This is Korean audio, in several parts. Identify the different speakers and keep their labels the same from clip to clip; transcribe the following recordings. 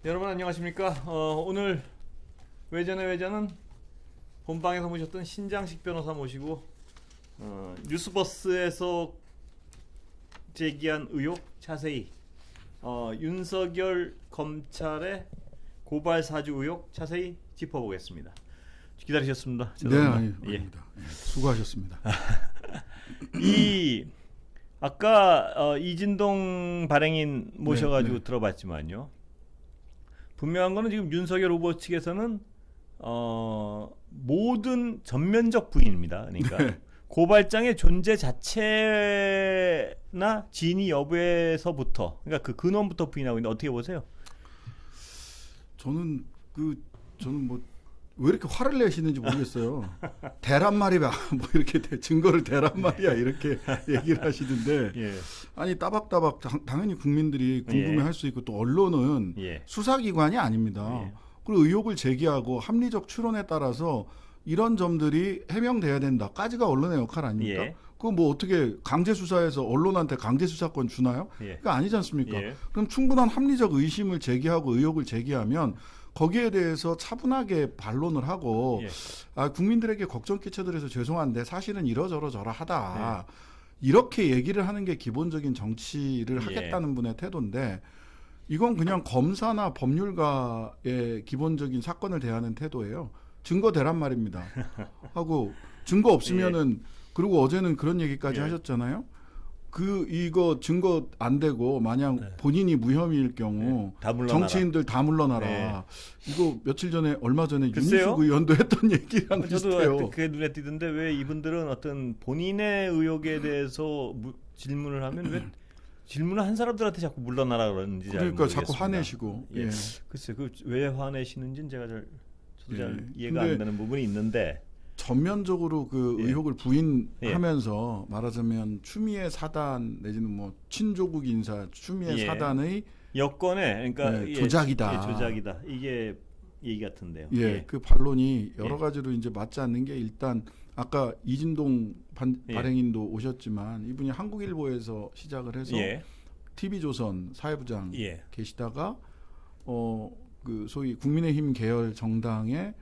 Speaker 1: 여러분 안녕하십니까? 오늘 외전의 외전은 본방에서 모셨던 신장식 변호사 모시고 뉴스버스에서 제기한 의혹 자세히 윤석열 검찰의 고발 사주 의혹 자세히 짚어보겠습니다. 기다리셨습니다.
Speaker 2: 네, 아닙니다. 예, 수고하셨습니다.
Speaker 1: 아까 이진동 발행인 모셔가지고
Speaker 2: 네.
Speaker 1: 들어봤지만요. 분명한 거는 지금 윤석열 후보 측에서는 모든 전면적 부인입니다. 그러니까
Speaker 2: 네.
Speaker 1: 고발장의 존재 자체나 진위 여부에서부터, 그러니까 그 근원부터 부인하고 있는데 어떻게 보세요?
Speaker 2: 저는 뭐 왜 이렇게 화를 내시는지 모르겠어요. 대란 말이야, 뭐 이렇게 증거를 대란 말이야 이렇게 얘기를 하시던데,
Speaker 1: 예.
Speaker 2: 아니 따박따박 당연히 국민들이 궁금해할 수 있고 또 언론은
Speaker 1: 예.
Speaker 2: 수사기관이 아닙니다.
Speaker 1: 예.
Speaker 2: 그리고 의혹을 제기하고 합리적 추론에 따라서 이런 점들이 해명돼야 된다까지가 언론의 역할 아닙니까?
Speaker 1: 예.
Speaker 2: 그거 뭐 어떻게 강제 수사해서 언론한테 강제 수사권 주나요?
Speaker 1: 예.
Speaker 2: 그거 아니지 않습니까?
Speaker 1: 예.
Speaker 2: 그럼 충분한 합리적 의심을 제기하고 의혹을 제기하면 거기에 대해서 차분하게 반론을 하고
Speaker 1: 예.
Speaker 2: 국민들에게 걱정 끼쳐드려서 죄송한데 사실은 이러저러저러하다. 이렇게 얘기를 하는 게 기본적인 정치를 하겠다는 분의 태도인데 이건 그냥 검사나 법률가의 기본적인 사건을 대하는 태도예요. 증거 대란 말입니다. 하고 증거 없으면은 그리고 어제는 그런 얘기까지 하셨잖아요. 이거 증거 안 되고 만약 본인이 무혐의일 경우
Speaker 1: 다 물러나라.
Speaker 2: 정치인들 다 물러나라. 이거 며칠 전에 얼마 전에
Speaker 1: 글쎄요?
Speaker 2: 윤희숙 의원도 했던 얘기랑 비슷해요.
Speaker 1: 저도 그게 눈에 띄던데 왜 이분들은 어떤 본인의 의혹에 대해서 질문을 하면 왜 질문을 한 사람들한테 자꾸 물러나라 그러는지 잘
Speaker 2: 그러니까
Speaker 1: 모르겠습니다.
Speaker 2: 자꾸 화내시고.
Speaker 1: 예.
Speaker 2: 예.
Speaker 1: 글쎄 왜 화내시는지는 저도 잘
Speaker 2: 예.
Speaker 1: 이해가 안 되는 부분이 있는데
Speaker 2: 전면적으로 그
Speaker 1: 예.
Speaker 2: 의혹을 부인하면서 말하자면 추미애 사단 내지는 뭐 친조국 인사 추미애
Speaker 1: 예.
Speaker 2: 사단의
Speaker 1: 여권에 그러니까
Speaker 2: 네, 조작이다.
Speaker 1: 조작이다. 이게 얘기 같은데요.
Speaker 2: 예, 그 반론이 여러 가지로 이제 맞지 않는 게 일단 아까 이진동 발행인도 오셨지만 이분이 한국일보에서 시작을 해서
Speaker 1: 예.
Speaker 2: TV조선 사회부장
Speaker 1: 예.
Speaker 2: 계시다가 그 소위 국민의힘 계열 정당의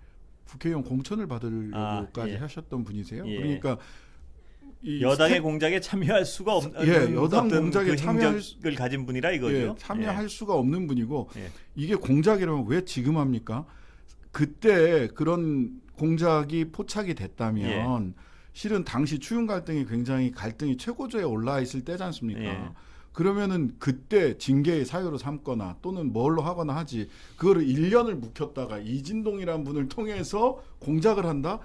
Speaker 2: 국회의원 공천을 받으려고까지
Speaker 1: 예.
Speaker 2: 하셨던 분이세요.
Speaker 1: 예.
Speaker 2: 그러니까
Speaker 1: 여당의 공작에 참여할 수가 없는
Speaker 2: 여당 공작에 참여할
Speaker 1: 행적을 가진 분이라 이거죠.
Speaker 2: 예, 참여할 수가 없는 분이고
Speaker 1: 예.
Speaker 2: 이게 공작이라면 왜 지금 합니까? 그때 그런 공작이 포착이 됐다면 실은 당시 추윤 갈등이 굉장히 갈등이 최고조에 올라 있을 때지 않습니까?
Speaker 1: 예.
Speaker 2: 그러면은 그때 징계의 사유로 삼거나 또는 뭘로 하거나 하지 그거를 1년을 묵혔다가 이진동이라는 분을 통해서 공작을 한다?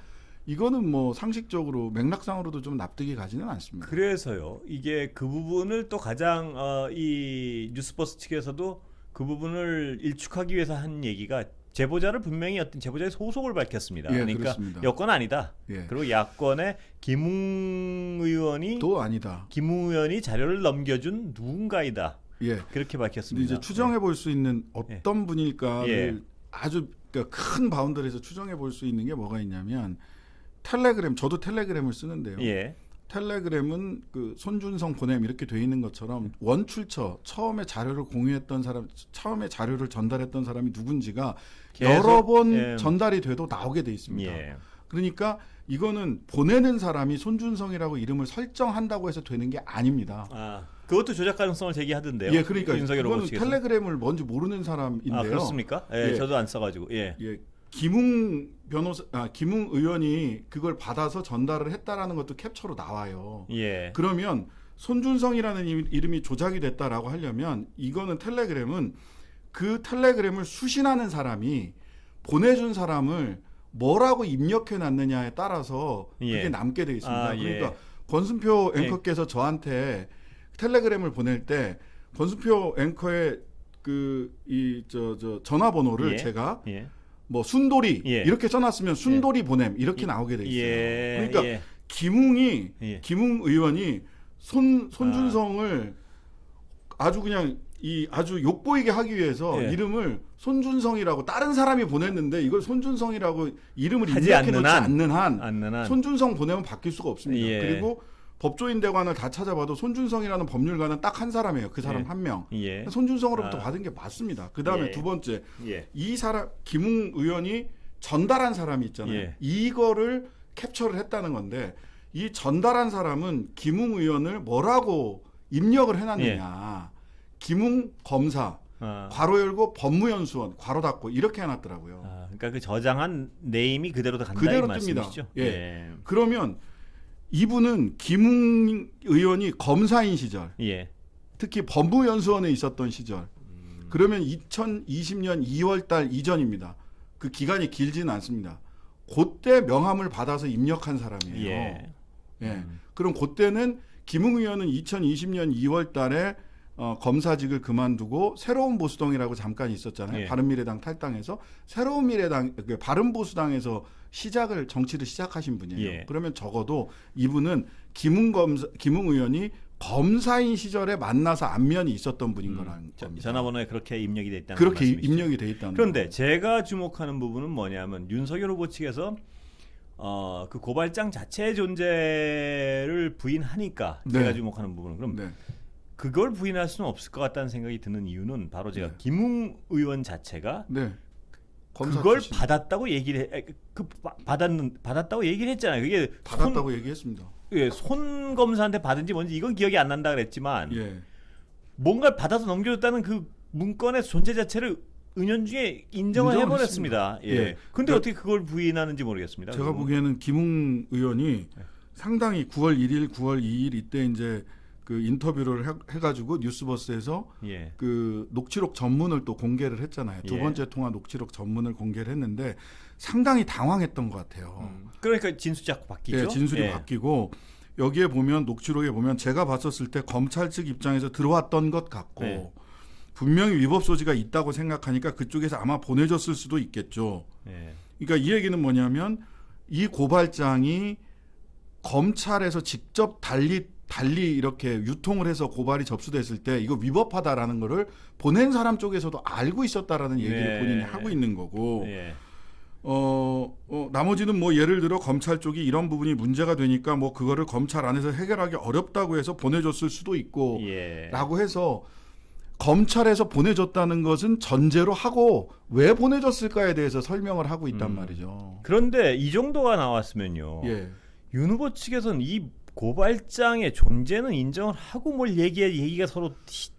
Speaker 2: 이거는 뭐 상식적으로 맥락상으로도 좀 납득이 가지는 않습니다.
Speaker 1: 그래서요. 이게 그 부분을 또 가장 이 뉴스버스 측에서도 그 부분을 일축하기 위해서 한 얘기가 제보자를 분명히 어떤 제보자의 소속을 밝혔습니다.
Speaker 2: 예,
Speaker 1: 그러니까
Speaker 2: 그렇습니다.
Speaker 1: 여권 아니다.
Speaker 2: 예.
Speaker 1: 그리고 야권의 김웅 의원이
Speaker 2: 또 아니다.
Speaker 1: 김웅 의원이 자료를 넘겨준 누군가이다.
Speaker 2: 예.
Speaker 1: 그렇게
Speaker 2: 근데
Speaker 1: 밝혔습니다.
Speaker 2: 이제 추정해 볼 수 있는 어떤 분일까를
Speaker 1: 예.
Speaker 2: 아주 그러니까 큰 바운더리에서 추정해 볼 수 있는 게 뭐가 있냐면 텔레그램 저도 텔레그램을 쓰는데요.
Speaker 1: 예.
Speaker 2: 텔레그램은 그 손준성 보냄 이렇게 돼 있는 것처럼 원출처 처음에 자료를 공유했던 사람 처음에 자료를 전달했던 사람이 누군지가
Speaker 1: 계속,
Speaker 2: 여러 번 전달이 돼도 나오게 돼 있습니다.
Speaker 1: 예.
Speaker 2: 그러니까 이거는 보내는 사람이 손준성이라고 이름을 설정한다고 해서 되는 게 아닙니다.
Speaker 1: 그것도 조작 가능성을 제기하던데요.
Speaker 2: 예, 그러니까
Speaker 1: 윤석열 후보
Speaker 2: 이거는
Speaker 1: 측에서.
Speaker 2: 텔레그램을 뭔지 모르는 사람인데요.
Speaker 1: 그렇습니까? 예,
Speaker 2: 예.
Speaker 1: 저도 안 써가지고. 예.
Speaker 2: 예, 김웅 의원이 그걸 받아서 전달을 했다라는 것도 캡처로 나와요.
Speaker 1: 예.
Speaker 2: 그러면 손준성이라는 이름이 조작이 됐다라고 하려면 이거는 텔레그램은 그 텔레그램을 수신하는 사람이 보내준 사람을 뭐라고 입력해 놨느냐에 따라서 그게 남게 돼 있습니다. 그러니까 권순표 앵커께서 저한테 텔레그램을 보낼 때 권순표 앵커의 전화번호를 제가 뭐 순돌이 이렇게 써놨으면 순돌이 보냄 이렇게 나오게 돼 있어요. 그러니까 김웅 의원이 손준성을 아주 그냥 아주 욕보이게 하기 위해서 이름을 손준성이라고 다른 사람이 보냈는데 이걸 손준성이라고 이름을 입력해 놓지 않는 한 손준성 보내면 바뀔 수가 없습니다. 그리고 법조인 대관을 다 찾아봐도 손준성이라는 법률가는 딱 한 사람이에요. 그 사람
Speaker 1: 예.
Speaker 2: 한 명.
Speaker 1: 예.
Speaker 2: 손준성으로부터 받은 게 맞습니다. 그 다음에
Speaker 1: 예.
Speaker 2: 두 번째,
Speaker 1: 예.
Speaker 2: 이 사람 김웅 의원이 전달한 사람이 있잖아요.
Speaker 1: 예.
Speaker 2: 이거를 캡처를 했다는 건데 이 전달한 사람은 김웅 의원을 뭐라고 입력을 해놨느냐. 김웅 검사, 괄호 열고 법무연수원, 괄호 닫고 이렇게 해놨더라고요.
Speaker 1: 그러니까 그 저장한 네임이 그대로 간다
Speaker 2: 그대로
Speaker 1: 이
Speaker 2: 뜹니다.
Speaker 1: 말씀이시죠?
Speaker 2: 예. 그러면 이분은 김웅 의원이 검사인 시절,
Speaker 1: 예.
Speaker 2: 특히 법무연수원에 있었던 시절, 그러면 2020년 2월달 이전입니다. 그 기간이 길지는 않습니다. 그때 명함을 받아서 입력한 사람이에요.
Speaker 1: 예.
Speaker 2: 예. 그럼 그때는 김웅 의원은 2020년 2월달에 검사직을 그만두고 새로운 보수당이라고 잠깐 있었잖아요.
Speaker 1: 예.
Speaker 2: 바른미래당 탈당해서 새로운 미래당, 바른보수당에서 정치를 시작하신 분이에요.
Speaker 1: 예.
Speaker 2: 그러면 적어도 이분은 김웅 의원이 검사인 시절에 만나서 안면이 있었던 분인 거라는 겁니다.
Speaker 1: 전화번호에 그렇게 입력이 돼 있다는
Speaker 2: 그렇게
Speaker 1: 말씀이시죠?
Speaker 2: 입력이 돼 있다는
Speaker 1: 그런데
Speaker 2: 거예요.
Speaker 1: 제가 주목하는 부분은 뭐냐면 윤석열 후보 측에서 그 고발장 자체의 존재를 부인하니까
Speaker 2: 네.
Speaker 1: 제가 주목하는 부분은 그럼
Speaker 2: 네.
Speaker 1: 그걸 부인할 수는 없을 것 같다는 생각이 드는 이유는 바로 제가
Speaker 2: 네.
Speaker 1: 김웅 의원 자체가
Speaker 2: 네. 검사
Speaker 1: 그걸
Speaker 2: 출신.
Speaker 1: 받았다고 얘기를 받았다고 얘기를 했잖아요. 그게
Speaker 2: 받았다고 얘기했습니다.
Speaker 1: 손 검사한테 받은지 뭔지 이건 기억이 안 난다 그랬지만
Speaker 2: 예.
Speaker 1: 뭔가를 받아서 넘겨줬다는 그 문건의 존재 자체를 은연중에 인정을
Speaker 2: 인정을
Speaker 1: 해버렸습니다. 예.
Speaker 2: 예.
Speaker 1: 근데 어떻게 그걸 부인하는지 모르겠습니다.
Speaker 2: 제가
Speaker 1: 그건.
Speaker 2: 보기에는 김웅 의원이 상당히 9월 1일, 9월 2일 이때 이제 그 인터뷰를 해가지고 뉴스버스에서
Speaker 1: 예.
Speaker 2: 그 녹취록 전문을 또 공개를 했잖아요. 두
Speaker 1: 예.
Speaker 2: 번째 통화 녹취록 전문을 공개를 했는데 상당히 당황했던 것 같아요.
Speaker 1: 그러니까 진술이 자꾸 바뀌죠.
Speaker 2: 예, 진술이
Speaker 1: 예.
Speaker 2: 바뀌고 여기에 보면 녹취록에 보면 제가 봤었을 때 검찰 측 입장에서 들어왔던 것 같고
Speaker 1: 네.
Speaker 2: 분명히 위법 소지가 있다고 생각하니까 그쪽에서 아마 보내줬을 수도 있겠죠.
Speaker 1: 예.
Speaker 2: 그러니까 이 얘기는 뭐냐면 이 고발장이 검찰에서 직접 달리 이렇게 유통을 해서 고발이 접수됐을 때 이거 위법하다라는 거를 보낸 사람 쪽에서도 알고 있었다라는 얘기를
Speaker 1: 네.
Speaker 2: 본인이 하고 있는 거고
Speaker 1: 예.
Speaker 2: 나머지는 뭐 예를 들어 검찰 쪽이 이런 부분이 문제가 되니까 뭐 그거를 검찰 안에서 해결하기 어렵다고 해서 보내줬을 수도 있고
Speaker 1: 예.
Speaker 2: 라고 해서 검찰에서 보내줬다는 것은 전제로 하고 왜 보내줬을까에 대해서 설명을 하고 있단 말이죠.
Speaker 1: 그런데 이 정도가 나왔으면요.
Speaker 2: 예.
Speaker 1: 윤 후보 측에서는 이 고발장의 존재는 인정을 하고 뭘 얘기가 서로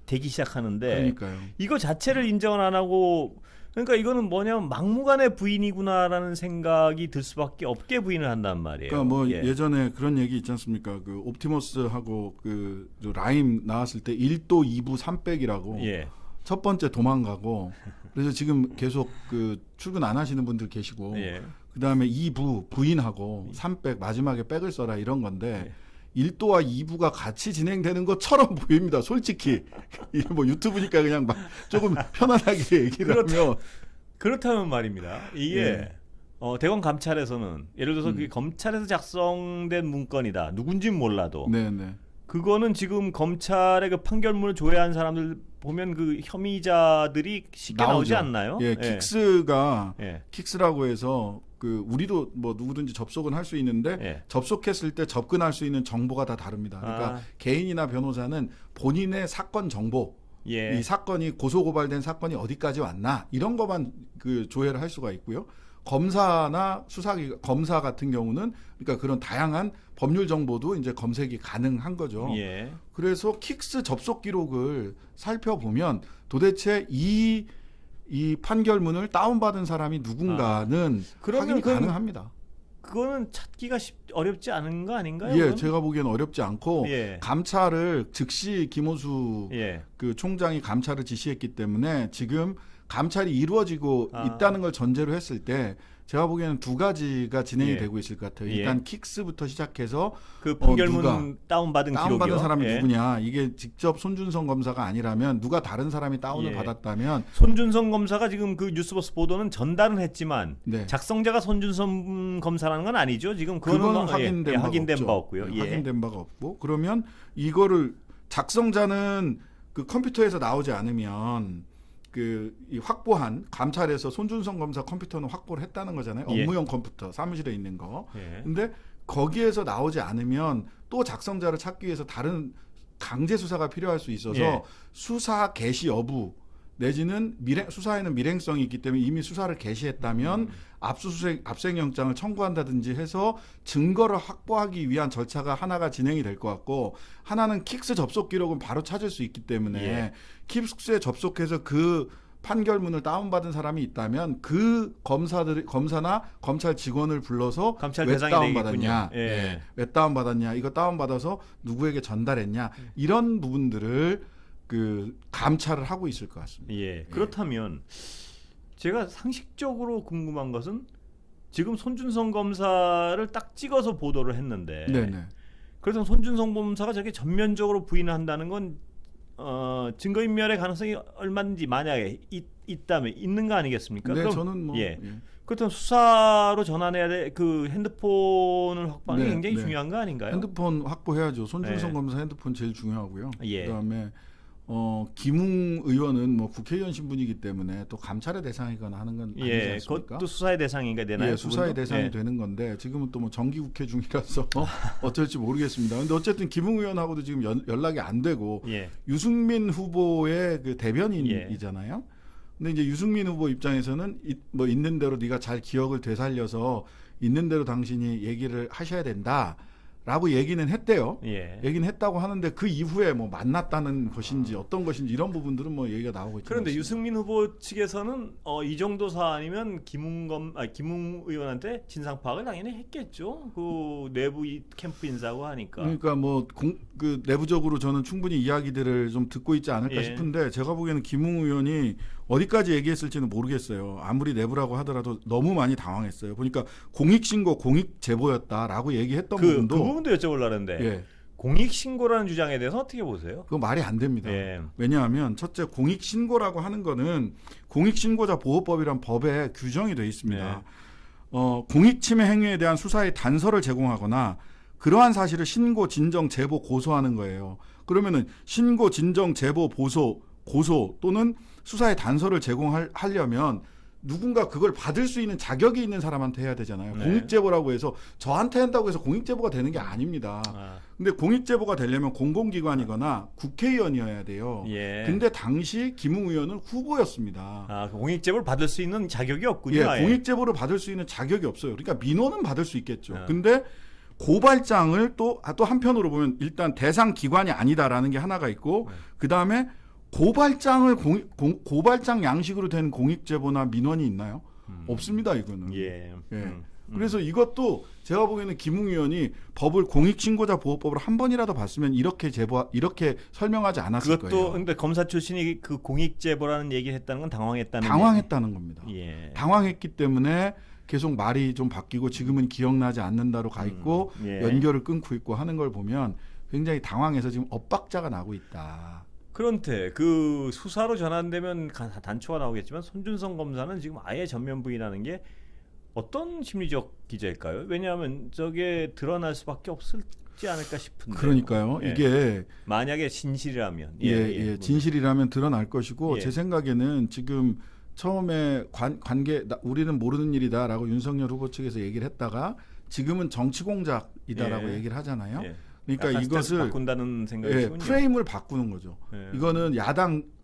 Speaker 1: 되기 시작하는데
Speaker 2: 그러니까요.
Speaker 1: 이거 자체를 인정을 안 하고 그러니까 이거는 뭐냐면 막무가내 부인이구나라는 생각이 들 수밖에 없게 부인을 한단 말이에요.
Speaker 2: 그러니까 뭐
Speaker 1: 예.
Speaker 2: 예전에 그런 얘기 있지 않습니까? 그 옵티머스하고 그 라임 나왔을 때 1도 2부 300이라고
Speaker 1: 예.
Speaker 2: 첫 번째 도망가고 그래서 지금 계속 그 출근 안 하시는 분들 계시고
Speaker 1: 예.
Speaker 2: 그다음에 2부 부인하고 300 마지막에 백을 써라 이런 건데 1도와 2부가 같이 진행되는 것처럼 보입니다. 솔직히 이게 뭐 유튜브니까 그냥 막 조금 편안하게 얘기를 하면
Speaker 1: 그렇다면 말입니다. 이게
Speaker 2: 예.
Speaker 1: 대검 감찰에서는 예를 들어서 그게 검찰에서 작성된 문건이다. 누군지는 몰라도
Speaker 2: 네네.
Speaker 1: 그거는 지금 검찰의 그 판결문을 조회한 사람들 보면 그 혐의자들이 쉽게 나오지
Speaker 2: 나오죠.
Speaker 1: 않나요?
Speaker 2: 예, 킥스가
Speaker 1: 예.
Speaker 2: 킥스라고 해서 그 우리도 뭐 누구든지 접속은 할 수 있는데
Speaker 1: 예.
Speaker 2: 접속했을 때 접근할 수 있는 정보가 다 다릅니다. 그러니까
Speaker 1: 아.
Speaker 2: 개인이나 변호사는 본인의 사건 정보,
Speaker 1: 예.
Speaker 2: 이 사건이 고소 고발된 사건이 어디까지 왔나 이런 것만 그 조회를 할 수가 있고요. 검사나 검사 같은 경우는 그러니까 그런 다양한 법률 정보도 이제 검색이 가능한 거죠.
Speaker 1: 예.
Speaker 2: 그래서 킥스 접속 기록을 살펴보면 도대체 이 판결문을 다운받은 사람이 누군가는
Speaker 1: 그러면
Speaker 2: 확인이
Speaker 1: 그건
Speaker 2: 가능합니다.
Speaker 1: 그거는 찾기가 어렵지 않은 거 아닌가요?
Speaker 2: 예,
Speaker 1: 그건?
Speaker 2: 제가 보기엔 어렵지 않고
Speaker 1: 예.
Speaker 2: 감찰을 즉시 김호수
Speaker 1: 예.
Speaker 2: 그 총장이 감찰을 지시했기 때문에 지금 감찰이 이루어지고 있다는 걸 전제로 했을 때 제가 보기에는 두 가지가 진행이
Speaker 1: 예.
Speaker 2: 되고 있을 것 같아요.
Speaker 1: 예.
Speaker 2: 일단 킥스부터 시작해서
Speaker 1: 그 판결문
Speaker 2: 누가
Speaker 1: 다운받은 기록이요.
Speaker 2: 사람이
Speaker 1: 예.
Speaker 2: 누구냐 이게 직접 손준성 검사가 아니라면 누가 다른 사람이 다운을
Speaker 1: 예.
Speaker 2: 받았다면
Speaker 1: 손준성 검사가 지금 그 뉴스버스 보도는 전달은 했지만
Speaker 2: 네.
Speaker 1: 작성자가 손준성 검사라는 건 아니죠. 지금 그거는 확인된 바 없고요.
Speaker 2: 네,
Speaker 1: 예.
Speaker 2: 확인된 바가 없고 그러면 이거를 작성자는 그 컴퓨터에서 나오지 않으면 이 확보한 감찰에서 손준성 검사 컴퓨터는 확보를 했다는 거잖아요.
Speaker 1: 예.
Speaker 2: 업무용 컴퓨터 사무실에 있는 거.
Speaker 1: 예.
Speaker 2: 근데 거기에서 나오지 않으면 또 작성자를 찾기 위해서 다른 강제 수사가 필요할 수 있어서
Speaker 1: 예.
Speaker 2: 수사 개시 여부 내지는 수사에는 밀행성이 있기 때문에 이미 수사를 개시했다면 압수영장을 청구한다든지 해서 증거를 확보하기 위한 절차가 하나가 진행이 될 것 같고, 하나는 킥스 접속 기록은 바로 찾을 수 있기 때문에
Speaker 1: 예.
Speaker 2: 킥스에 접속해서 그 판결문을 다운받은 사람이 있다면 그 검사나 검찰 직원을 불러서
Speaker 1: 감찰
Speaker 2: 왜
Speaker 1: 대상이
Speaker 2: 다운받았냐,
Speaker 1: 되겠군요. 예.
Speaker 2: 왜 다운받았냐, 이거 다운받아서 누구에게 전달했냐, 이런 부분들을 그 감찰을 하고 있을 것 같습니다.
Speaker 1: 예. 그렇다면 제가 상식적으로 궁금한 것은 지금 손준성 검사를 딱 찍어서 보도를 했는데,
Speaker 2: 네네.
Speaker 1: 그래서 손준성 검사가 저렇게 전면적으로 부인한다는 건 증거인멸의 가능성이 얼마든지 만약에 있다면 있는 거 아니겠습니까?
Speaker 2: 네,
Speaker 1: 그럼,
Speaker 2: 저는 뭐
Speaker 1: 예. 그렇다면 수사로 전환해야 될 그 핸드폰을 확보하는 게
Speaker 2: 네,
Speaker 1: 굉장히
Speaker 2: 네.
Speaker 1: 중요한 거 아닌가요?
Speaker 2: 핸드폰 확보해야죠. 손준성
Speaker 1: 네.
Speaker 2: 검사 핸드폰 제일 중요하고요.
Speaker 1: 예.
Speaker 2: 그다음에 김웅 의원은 뭐 국회의원 신분이기 때문에 또 감찰의 대상이거나 하는 건 아니지
Speaker 1: 예,
Speaker 2: 않습니까?
Speaker 1: 그것도 수사의 대상인가 되나요?
Speaker 2: 예, 수사의
Speaker 1: 그분도?
Speaker 2: 대상이
Speaker 1: 예.
Speaker 2: 되는 건데 지금은 또 뭐 정기국회 중이라서 어쩔지 모르겠습니다. 근데 어쨌든 김웅 의원하고도 지금 연락이 안 되고
Speaker 1: 예.
Speaker 2: 유승민 후보의 그 대변인이잖아요. 근데 이제 유승민 후보 입장에서는 뭐 있는 대로 네가 잘 기억을 되살려서 있는 대로 당신이 얘기를 하셔야 된다라고 얘기는 했대요.
Speaker 1: 예.
Speaker 2: 얘기는 했다고 하는데 그 이후에 뭐 만났다는 것인지 어떤 것인지 이런 부분들은 뭐 얘기가 나오고 있죠.
Speaker 1: 그런데 유승민 후보 측에서는 이 정도 사안이면 김웅 의원한테 진상 파악을 당연히 했겠죠. 그 내부 캠프 인사고 하니까.
Speaker 2: 그러니까 뭐 그 내부적으로 저는 충분히 이야기들을 좀 듣고 있지 않을까
Speaker 1: 예.
Speaker 2: 싶은데 제가 보기에는 김웅 의원이 어디까지 얘기했을지는 모르겠어요. 아무리 내부라고 하더라도 너무 많이 당황했어요. 보니까 공익신고, 공익제보였다라고 얘기했던
Speaker 1: 그
Speaker 2: 부분도
Speaker 1: 부분도 여쭤보려는데
Speaker 2: 예,
Speaker 1: 공익신고라는 주장에 대해서 어떻게 보세요?
Speaker 2: 그거 말이 안 됩니다.
Speaker 1: 예.
Speaker 2: 왜냐하면 첫째 공익신고라고 하는 거는 공익신고자 보호법이란 법에 규정이 되어 있습니다. 공익침해 행위에 대한 수사의 단서를 제공하거나 그러한 사실을 신고, 진정, 제보, 고소하는 거예요. 그러면은 신고, 진정, 제보, 고소 또는 수사의 단서를 제공하려면 누군가 그걸 받을 수 있는 자격이 있는 사람한테 해야 되잖아요.
Speaker 1: 네.
Speaker 2: 공익제보라고 해서 저한테 한다고 해서 공익제보가 되는 게 아닙니다. 근데 공익제보가 되려면 공공기관이거나 국회의원이어야 돼요.
Speaker 1: 예.
Speaker 2: 근데 당시 김웅 의원은 후보였습니다.
Speaker 1: 그 공익제보를 받을 수 있는 자격이 없군요.
Speaker 2: 예,
Speaker 1: 아예.
Speaker 2: 공익제보를 받을 수 있는 자격이 없어요. 그러니까 민원은 받을 수 있겠죠.
Speaker 1: 네.
Speaker 2: 근데 고발장을 또 한편으로 보면 일단 대상 기관이 아니다라는 게 하나가 있고, 그 다음에 고발장을 고발장 양식으로 된 공익제보나 민원이 있나요? 없습니다, 이거는.
Speaker 1: 예.
Speaker 2: 그래서 이것도 제가 보기에는 김웅 의원이 법을 공익신고자 보호법을 한 번이라도 봤으면 이렇게 설명하지 않았을
Speaker 1: 그것도
Speaker 2: 거예요.
Speaker 1: 근데 검사 출신이 그 공익제보라는 얘기를 했다는 건 당황했다는
Speaker 2: 당황했다는 겁니다.
Speaker 1: 예.
Speaker 2: 당황했기 때문에 계속 말이 좀 바뀌고 지금은 기억나지 않는다로 가 있고
Speaker 1: 예.
Speaker 2: 연결을 끊고 있고 하는 걸 보면 굉장히 당황해서 지금 엇박자가 나고 있다.
Speaker 1: 그런데 그 수사로 전환되면 단초가 나오겠지만 손준성 검사는 지금 아예 전면 부인하는 게 어떤 심리적 기제일까요? 왜냐하면 저게 드러날 수밖에 없지 않을까 싶은데.
Speaker 2: 그러니까요.
Speaker 1: 예.
Speaker 2: 이게
Speaker 1: 만약에 진실이라면
Speaker 2: 진실이라면 드러날 것이고
Speaker 1: 예.
Speaker 2: 제 생각에는 지금 처음에 우리는 모르는 일이다라고 윤석열 후보 측에서 얘기를 했다가 지금은 정치 공작이다라고
Speaker 1: 예.
Speaker 2: 얘기를 하잖아요.
Speaker 1: 예.
Speaker 2: 그러니까
Speaker 1: 약간 스탠스
Speaker 2: 이것을
Speaker 1: 바꾼다는 생각이군요.
Speaker 2: 프레임을 바꾸는 거죠.
Speaker 1: 예.
Speaker 2: 이거는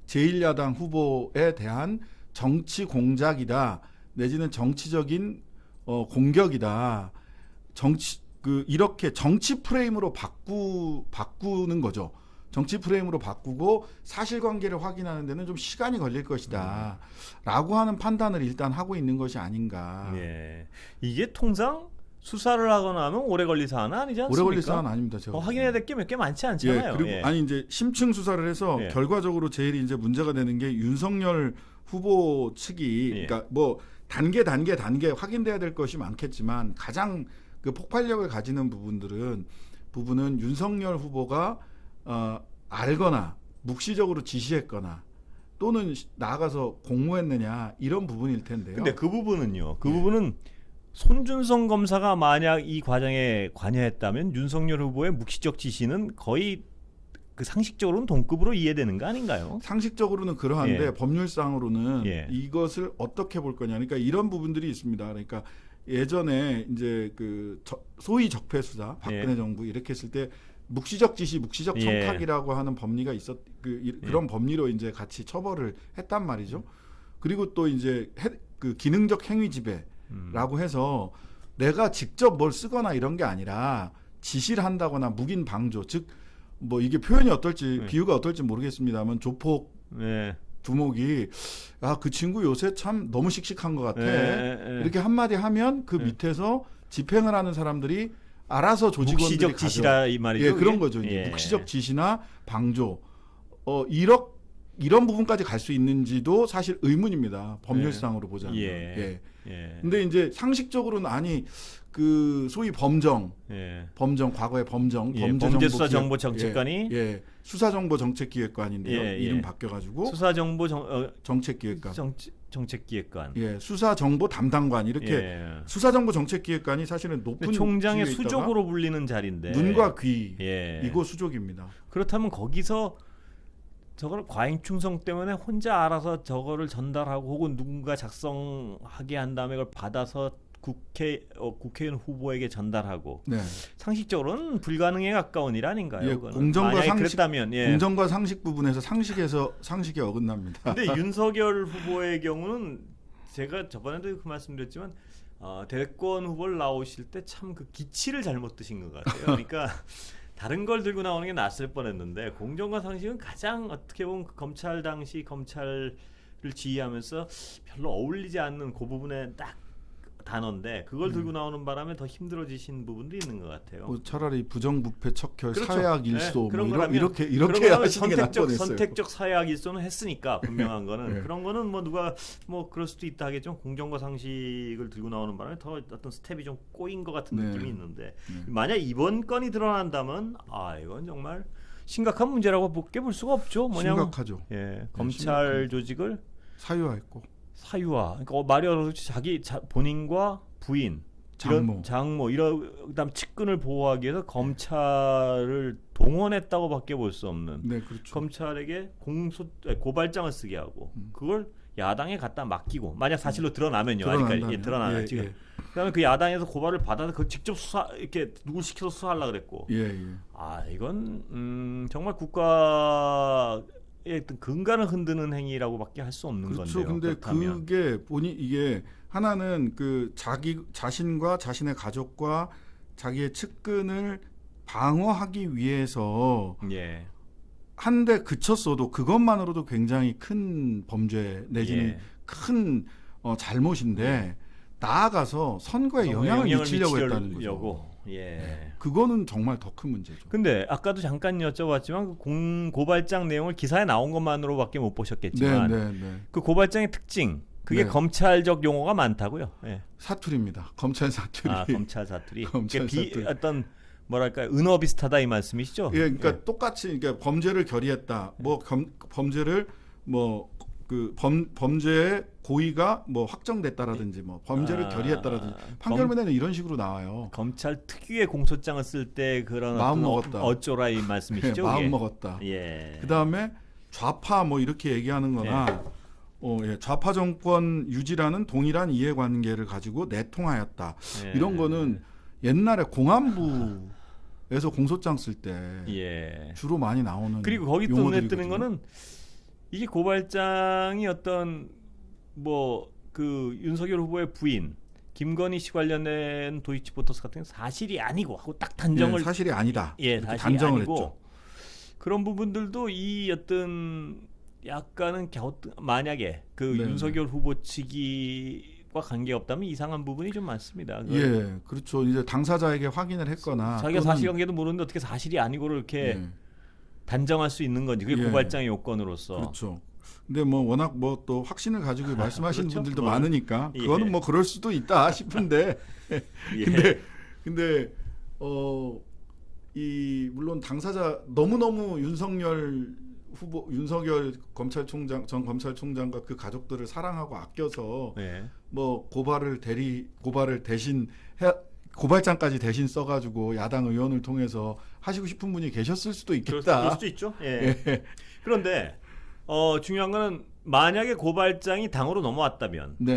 Speaker 2: 제1야당 후보에 대한 정치 공작이다. 내지는 정치적인 공격이다. 이렇게 정치 프레임으로 바꾸는 거죠. 정치 프레임으로 바꾸고 사실관계를 확인하는 데는 좀 시간이 걸릴 것이다. 라고 하는 판단을 일단 하고 있는 것이 아닌가.
Speaker 1: 예. 이게 통상 수사를 하거나 하면 오래 걸릴 사안은 아니지 않습니까?
Speaker 2: 오래 걸릴 사안 아닙니다. 제가
Speaker 1: 확인해야 될 게 몇 개 많지 않잖아요.
Speaker 2: 그리고
Speaker 1: 예.
Speaker 2: 아니 이제 심층 수사를 해서
Speaker 1: 예.
Speaker 2: 결과적으로 제일 이제 문제가 되는 게 윤석열 후보 측이
Speaker 1: 예.
Speaker 2: 그러니까 뭐 단계 확인돼야 될 것이 많겠지만 가장 그 폭발력을 가지는 부분은 윤석열 후보가 알거나 묵시적으로 지시했거나 또는 나아가서 공모했느냐 이런 부분일 텐데요.
Speaker 1: 근데 그 부분은요. 그 부분은 손준성 검사가 만약 이 과정에 관여했다면 윤석열 후보의 묵시적 지시는 거의 그 상식적으로는 동급으로 이해되는 거 아닌가요?
Speaker 2: 상식적으로는 그러한데
Speaker 1: 예.
Speaker 2: 법률상으로는
Speaker 1: 예.
Speaker 2: 이것을 어떻게 볼 거냐. 그러니까 이런 부분들이 있습니다. 그러니까 예전에 이제 소위 적폐 수사 박근혜
Speaker 1: 예.
Speaker 2: 정부 이렇게 했을 때 묵시적 지시, 묵시적
Speaker 1: 예.
Speaker 2: 청탁이라고 하는 법리가 그런 법리로 이제 같이 처벌을 했단 말이죠. 그리고 또 이제 그 기능적 행위 지배라고 해서 내가 직접 뭘 쓰거나 이런 게 아니라 지시를 한다거나 묵인 방조, 즉 뭐 이게 표현이 어떨지 비유가 어떨지 모르겠습니다만 조폭
Speaker 1: 네.
Speaker 2: 두목이 그 친구 요새 참 너무 씩씩한 것 같아. 이렇게 한마디 하면 그
Speaker 1: 네.
Speaker 2: 밑에서 집행을 하는 사람들이 알아서 조직원들이
Speaker 1: 묵시적 지시라 이 말이죠.
Speaker 2: 예, 그런
Speaker 1: 그게?
Speaker 2: 거죠. 이제
Speaker 1: 예.
Speaker 2: 묵시적 지시나 방조. 이런 부분까지 갈 수 있는지도 사실 의문입니다. 법률상으로 보자면.
Speaker 1: 예. 예.
Speaker 2: 근데 이제 상식적으로는 아니 그 소위 범정 과거의 범정
Speaker 1: 예. 범죄수사정보정책관이
Speaker 2: 수사정보정책기획관인데요. 이름
Speaker 1: 예.
Speaker 2: 바뀌어가지고
Speaker 1: 수사정보정책기획관.
Speaker 2: 정책기획관. 예, 수사정보 담당관 이렇게
Speaker 1: 예.
Speaker 2: 수사정보정책기획관이 사실은 높은
Speaker 1: 총장의
Speaker 2: 지위에 있다가
Speaker 1: 수족으로 불리는 자리인데
Speaker 2: 눈과 귀
Speaker 1: 예.
Speaker 2: 이거 수족입니다.
Speaker 1: 그렇다면 거기서 저걸 과잉 충성 때문에 혼자 알아서 저거를 전달하고 혹은 누군가 작성하게 한 다음에 그걸 받아서 국회의원 후보에게 전달하고
Speaker 2: 네.
Speaker 1: 상식적으로는 불가능에 가까운 일 아닌가요?
Speaker 2: 예,
Speaker 1: 그거는?
Speaker 2: 공정과
Speaker 1: 만약에
Speaker 2: 상식,
Speaker 1: 그랬다면 예.
Speaker 2: 공정과 상식 부분에서 상식에 어긋납니다.
Speaker 1: 근데 윤석열 후보의 경우는 제가 저번에도 그 말씀드렸지만 대권 후보를 나오실 때 참 그 기치를 잘못 드신 것 같아요. 그러니까 다른 걸 들고 나오는 게 낫을 뻔했는데 공정과 상식은 가장 어떻게 보면 그 검찰 당시 검찰을 지휘하면서 별로 어울리지 않는 그 부분에 딱 단어인데 그걸 들고 나오는 바람에 더 힘들어지신 부분도 있는 것 같아요.
Speaker 2: 뭐 차라리 부정부패 척결
Speaker 1: 그렇죠.
Speaker 2: 사회학 일소
Speaker 1: 그런
Speaker 2: 뭐
Speaker 1: 거라면
Speaker 2: 이렇게
Speaker 1: 그런
Speaker 2: 하시는 게 낫겠어요.
Speaker 1: 선택적 사회학 일소는 했으니까 분명한 거는
Speaker 2: 네.
Speaker 1: 그런 거는 뭐 누가 뭐 그럴 수도 있다 하겠죠. 공정과 상식을 들고 나오는 바람에 더 어떤 스텝이 좀 꼬인 것 같은
Speaker 2: 네.
Speaker 1: 느낌이 있는데 만약 이번 건이 드러난다면 이건 정말 심각한 문제라고 볼 수가 없죠. 뭐냐면
Speaker 2: 심각하죠.
Speaker 1: 예, 검찰 조직을
Speaker 2: 사유화했고
Speaker 1: 사유화. 그러니까 말이 어렵지 본인과 부인, 장모 그다음 측근을 보호하기 위해서 검찰을 동원했다고밖에 볼 수 없는.
Speaker 2: 네, 그렇죠.
Speaker 1: 검찰에게 고발장을 쓰게 하고 그걸 야당에 갖다 맡기고 만약 사실로 드러나면요. 아직까지 드러나면 지금.
Speaker 2: 예.
Speaker 1: 그다음에 그 야당에서 고발을 받아서 그걸 직접 이렇게 누굴 시켜서 수사하려고 그랬고.
Speaker 2: 예.
Speaker 1: 이건 정말 국가 어떤 근간을 흔드는 행위라고밖에 할 수 없는
Speaker 2: 그렇죠.
Speaker 1: 건데요.
Speaker 2: 근데
Speaker 1: 그렇다면.
Speaker 2: 그게 이게 하나는 그 자신과 자신의 가족과 자기의 측근을 방어하기 위해서
Speaker 1: 예.
Speaker 2: 한데 그쳤어도 그것만으로도 굉장히 큰 범죄 내지는 큰 잘못인데 나아가서 선거에 영향을 미치려고 했다는 거죠.
Speaker 1: 예.
Speaker 2: 그거는 정말 더 큰 문제죠.
Speaker 1: 근데 아까도 잠깐 여쭤봤지만 그 고발장 내용을 기사에 나온 것만으로밖에 못 보셨겠지만
Speaker 2: 네.
Speaker 1: 그 고발장의 특징 그게
Speaker 2: 네.
Speaker 1: 검찰적 용어가 많다고요. 예.
Speaker 2: 사투리입니다. 검찰 사투리.
Speaker 1: 검찰 사투리.
Speaker 2: 검찰 사투리.
Speaker 1: 어떤 뭐랄까 은어 비슷하다 이 말씀이시죠?
Speaker 2: 예, 그러니까 똑같이 범죄를 결의했다. 범죄를 범죄의 고의가 확정됐다라든지 범죄를 결의했다라든지 판결문에는 이런 식으로 나와요.
Speaker 1: 검찰 특유의 공소장을 쓸 때 그런
Speaker 2: 마음 먹었다.
Speaker 1: 어쩌라 이 말씀이시죠?
Speaker 2: 마음 먹었다.
Speaker 1: 예.
Speaker 2: 그다음에 좌파 이렇게 얘기하는 거나 좌파 정권 유지라는 동일한 이해관계를 가지고 내통하였다. 이런 거는 옛날에 공안부에서 공소장 쓸 때 주로 많이 나오는
Speaker 1: 그리고 거기 또 눈에 뜨는
Speaker 2: 용어들이거든요.
Speaker 1: 거는 이게 고발장이 어떤 그 윤석열 후보의 부인 김건희 씨 관련된 도이치모터스 같은 경우 사실이 아니고 하고 딱 단정을
Speaker 2: 사실이 아니다.
Speaker 1: 사실이
Speaker 2: 단정을
Speaker 1: 아니고
Speaker 2: 했죠.
Speaker 1: 그런 부분들도 이 어떤 약간은 만약에 그 윤석열 후보 측과 관계 없다면 이상한 부분이 좀 많습니다.
Speaker 2: 예, 그렇죠. 이제 당사자에게 확인을 했거나
Speaker 1: 자기가 사실관계도 모르는데 어떻게 사실이 아니고를 이렇게 단정할 수 있는 건지 그게 고발장의 요건으로서.
Speaker 2: 그렇죠. 근데 워낙 또 확신을 가지고 말씀하시는
Speaker 1: 그렇죠?
Speaker 2: 분들도 많으니까 그거는 그럴 수도 있다 싶은데 근데 물론 당사자 너무너무 윤석열 전 검찰총장과 그 가족들을 사랑하고 아껴서 고발장까지 대신 써가지고 야당 의원을 통해서 하시고 싶은 분이 계셨을 수도 있겠다.
Speaker 1: 그럴 수도 있죠. 예. 그런데 중요한 거는 만약에 고발장이 당으로 넘어왔다면
Speaker 2: 네.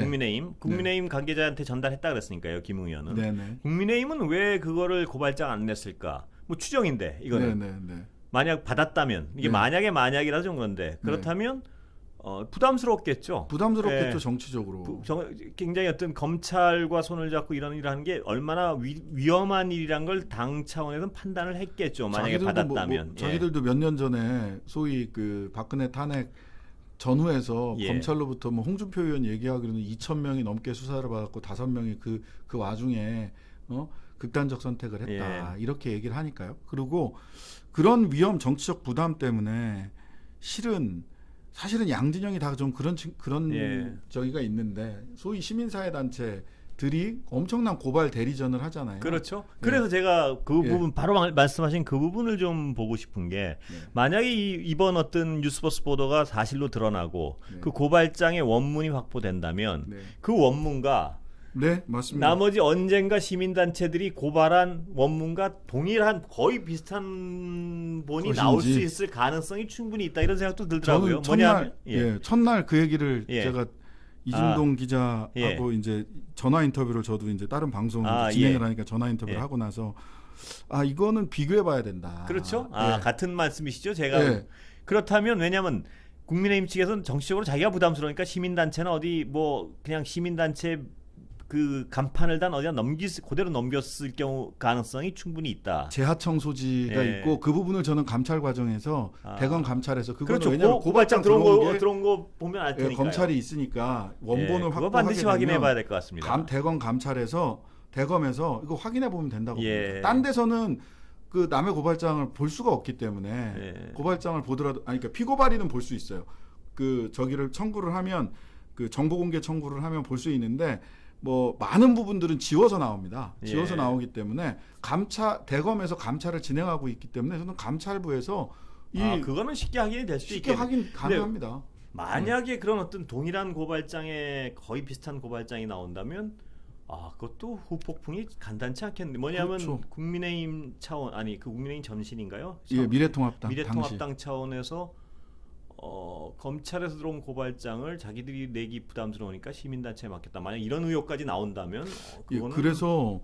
Speaker 1: 국민의힘 관계자한테 전달했다 그랬으니까요, 김웅 의원은.
Speaker 2: 네네.
Speaker 1: 국민의힘은 왜 그거를 고발장 안 냈을까? 뭐 추정인데 이거는
Speaker 2: 네네네.
Speaker 1: 만약 받았다면 이게
Speaker 2: 네.
Speaker 1: 만약이라 좀 그런데 그렇다면 부담스럽겠죠.
Speaker 2: 부담스럽겠죠
Speaker 1: 예.
Speaker 2: 정치적으로.
Speaker 1: 굉장히 어떤 검찰과 손을 잡고 이런 일을 하는 게 얼마나 위험한 일이란 걸 당 차원에서는 판단을 했겠죠. 만약에 받았다면. 예.
Speaker 2: 자기들도 몇 년 전에 소위 그 박근혜 탄핵 전후에서
Speaker 1: 예.
Speaker 2: 검찰로부터 뭐 홍준표 의원 얘기하기로는 2,000명이 넘게 수사를 받았고 5명이 그 와중에 극단적 선택을 했다. 이렇게 얘기를 하니까요. 그리고 그런 위험 정치적 부담 때문에 사실은 양진영이 다 좀 그런
Speaker 1: 예.
Speaker 2: 저기가 있는데 소위 시민사회 단체들이 엄청난 고발 대리전을 하잖아요.
Speaker 1: 그렇죠. 그래서 제가 그 부분 바로 말씀하신 그 부분을 좀 보고 싶은 게 만약에 이번 어떤 뉴스버스 보도가 사실로 드러나고 그 고발장의 원문이 확보된다면 그 원문과
Speaker 2: 네, 맞습니다.
Speaker 1: 나머지 언젠가 시민단체들이 고발한 원문과 동일한 거의 비슷한 본이 나올 수 있을 가능성이 충분히 있다 이런 생각도 들더라고요.
Speaker 2: 저는 첫날 그 얘기를 제가 이진동 기자하고 이제 전화 인터뷰를 저도 이제 다른 방송을 진행을 하니까 전화 인터뷰를 하고 나서 이거는 비교해봐야 된다.
Speaker 1: 그렇죠. 같은 말씀이시죠. 제가 그렇다면 왜냐하면 국민의힘 측에서는 정치적으로 자기가 부담스러우니까 시민단체는 어디 뭐 그냥 시민단체 그 간판을 단 어디다 그대로 넘겼을 경우 가능성이 충분히 있다.
Speaker 2: 재하청 소지가 있고 그 부분을 저는 감찰 과정에서 대검 감찰에서 그거는
Speaker 1: 그렇죠.
Speaker 2: 왜냐하면
Speaker 1: 고발장 들어온 거 보면 알 테니까요.
Speaker 2: 검찰이 있으니까 원본을
Speaker 1: 그거 반드시 확인해봐야 될 것 같습니다.
Speaker 2: 대검 감찰에서 대검에서 이거 확인해 보면 된다고 봅니다. 딴 데서는 그 남의 고발장을 볼 수가 없기 때문에 고발장을 보더라도 그러니까 피고발인은 볼 수 있어요. 그 저기를 청구를 하면 그 정보공개 청구를 하면 볼 수 있는데. 뭐 많은 부분들은 지워서 나옵니다. 지워서 나오기 때문에 대검에서 감찰을 진행하고 있기 때문에 저는 감찰부에서
Speaker 1: 그거는 쉽게 확인이 될 수 있겠네요.
Speaker 2: 확인 가능합니다.
Speaker 1: 만약에 그런 어떤 동일한 고발장에 거의 비슷한 고발장이 나온다면 그것도 후폭풍이 간단치 않겠는데 뭐냐면
Speaker 2: 그렇죠.
Speaker 1: 국민의힘 차원 그 국민의힘 전신인가요?
Speaker 2: 미래통합당
Speaker 1: 차원에서 검찰에서 들어온 고발장을 자기들이 내기 부담스러우니까 시민단체에 맡겼다. 만약 이런 의혹까지 나온다면 그거는
Speaker 2: 그래서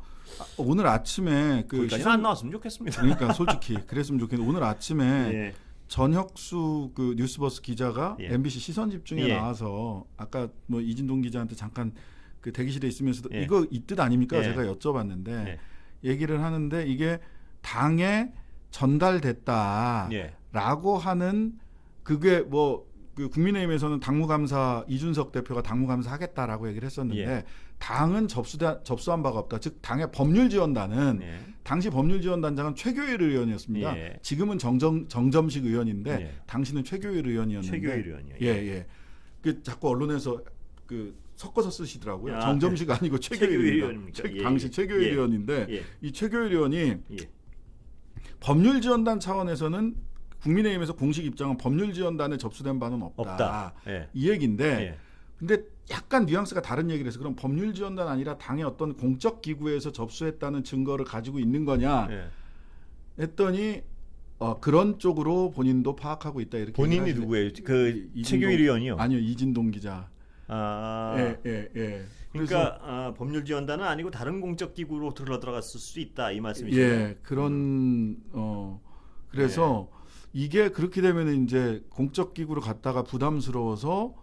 Speaker 2: 오늘 아침에
Speaker 1: 거기까지는 안 나왔으면 좋겠습니다.
Speaker 2: 그러니까 솔직히 그랬으면 좋겠는데 오늘 아침에 전혁수 그 뉴스버스 기자가 MBC 시선집중에 나와서 아까 뭐 이진동 기자한테 잠깐 그 대기실에 있으면서도 이거 이 뜻 아닙니까? 제가 여쭤봤는데 얘기를 하는데 이게 당에 전달됐다라고 하는 그게 뭐 그 국민의힘에서는 당무감사 이준석 대표가 당무감사 하겠다라고 얘기를 했었는데 당은 접수한 바가 없다. 즉 당의 법률지원단은 당시 법률지원단장은 최교일 의원이었습니다. 지금은 정점식 의원인데 당시는 최교일 의원이었는데
Speaker 1: 최교일 의원이요.
Speaker 2: 그 자꾸 언론에서 그 섞어서 쓰시더라고요. 정점식 아니고 최교일 의원입니다. 당시 최교일 의원인데 이 최교일 의원이 법률지원단 차원에서는 국민의힘에서 공식 입장은 법률지원단에 접수된 바는 없다. 이 얘기인데 근데 약간 뉘앙스가 다른 얘기를 해서 그럼 법률지원단 아니라 당의 어떤 공적 기구에서 접수했다는 증거를 가지고 있는 거냐 했더니 그런 쪽으로 본인도 파악하고 있다. 이렇게
Speaker 1: 본인이 누구예요? 그 최교일 의원이요?
Speaker 2: 아니요. 이진동 기자.
Speaker 1: 그러니까 법률지원단은 아니고 다른 공적 기구로 들어갔을 수 있다. 이 말씀이시죠?
Speaker 2: 그런 그래서 이게 그렇게 되면 이제 공적 기구로 갔다가 부담스러워서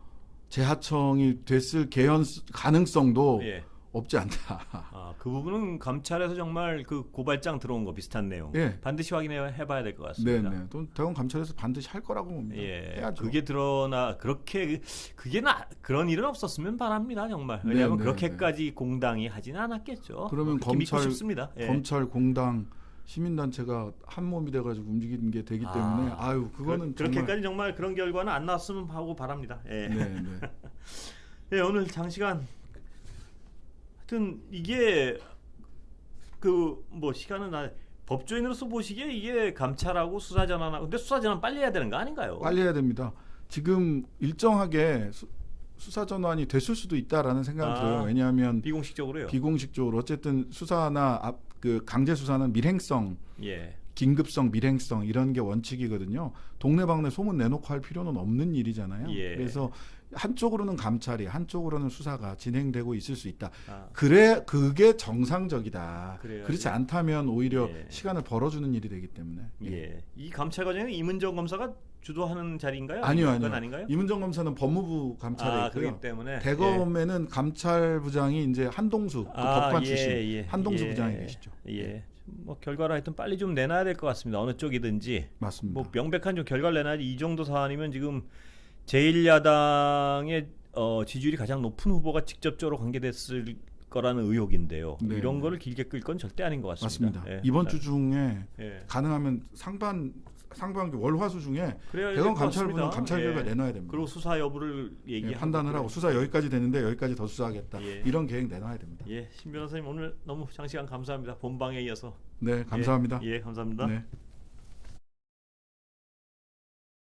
Speaker 2: 재하청이 됐을 가능성도 없지 않다.
Speaker 1: 그 부분은 감찰에서 정말 그 고발장 들어온 거 비슷한 내용 반드시 확인해봐야 될 것 같습니다.
Speaker 2: 네네. 또 대검 감찰에서 반드시 할 거라고 봅니다. 해야죠.
Speaker 1: 그게 그런 일은 없었으면 바랍니다. 정말. 왜냐하면 그렇게까지 공당이 하지는 않았겠죠.
Speaker 2: 그러면
Speaker 1: 검찰,
Speaker 2: 공당, 시민단체가 한 몸이 돼가지고 움직이는 게 되기 때문에 그거는
Speaker 1: 그렇게까지 정말 그런 결과는 안 나왔으면 하고 바랍니다. 오늘 장시간 하여튼 이게 시간은 법조인으로서 보시기에 이게 감찰하고 수사 전환하고 근데 수사 전환 빨리 해야 되는 거 아닌가요?
Speaker 2: 빨리 해야 됩니다. 지금 일정하게 수사 전환이 됐을 수도 있다라는 생각이 들어요. 왜냐하면
Speaker 1: 비공식적으로요.
Speaker 2: 어쨌든 수사나 그 강제 수사는 밀행성 긴급성, 밀행성 이런 게 원칙이거든요. 동네방네 소문 내놓고 할 필요는 없는 일이잖아요.
Speaker 1: 예.
Speaker 2: 그래서 한쪽으로는 감찰이, 한쪽으로는 수사가 진행되고 있을 수 있다.
Speaker 1: 아,
Speaker 2: 그래, 그게 정상적이다.
Speaker 1: 그래요.
Speaker 2: 그렇지 않다면 오히려
Speaker 1: 예.
Speaker 2: 시간을 벌어주는 일이 되기 때문에.
Speaker 1: 예. 이 감찰 과정에 임은정 검사가 주도하는 자리인가요?
Speaker 2: 아니요,
Speaker 1: 그건
Speaker 2: 아니요.
Speaker 1: 아닌가요?
Speaker 2: 임은정 검사는 법무부 감찰에 있고요.
Speaker 1: 그렇기 때문에
Speaker 2: 대검에는 감찰부장이 이제 한동수 그 법관 출신 한동수 부장이 계시죠.
Speaker 1: 예. 뭐 결과를 하여튼 빨리 좀 내놔야 될 것 같습니다. 어느 쪽이든지
Speaker 2: 맞습니다.
Speaker 1: 뭐 명백한 좀 결과를 내놔야지. 이 정도 사안이면 지금 제1야당의 지지율이 가장 높은 후보가 직접적으로 관계됐을 거라는 의혹인데요.
Speaker 2: 네.
Speaker 1: 이런 거를 길게 끌 건 절대 아닌 것 같습니다.
Speaker 2: 맞습니다.
Speaker 1: 예.
Speaker 2: 이번 주 중에
Speaker 1: 예.
Speaker 2: 가능하면 상반기 월화수 중에
Speaker 1: 그래야
Speaker 2: 대검
Speaker 1: 될것
Speaker 2: 감찰부는
Speaker 1: 같습니다.
Speaker 2: 감찰 결과
Speaker 1: 예.
Speaker 2: 내놔야 됩니다.
Speaker 1: 그리고 수사 여부를
Speaker 2: 예,
Speaker 1: 얘기하고
Speaker 2: 판단을 하고 수사 여기까지 되는데 여기까지 더 수사하겠다.
Speaker 1: 예.
Speaker 2: 이런 계획 내놔야 됩니다.
Speaker 1: 신 변호사님 오늘 너무 장시간 감사합니다. 본방에 이어서.
Speaker 2: 네, 감사합니다.
Speaker 1: 예, 감사합니다.
Speaker 2: 네.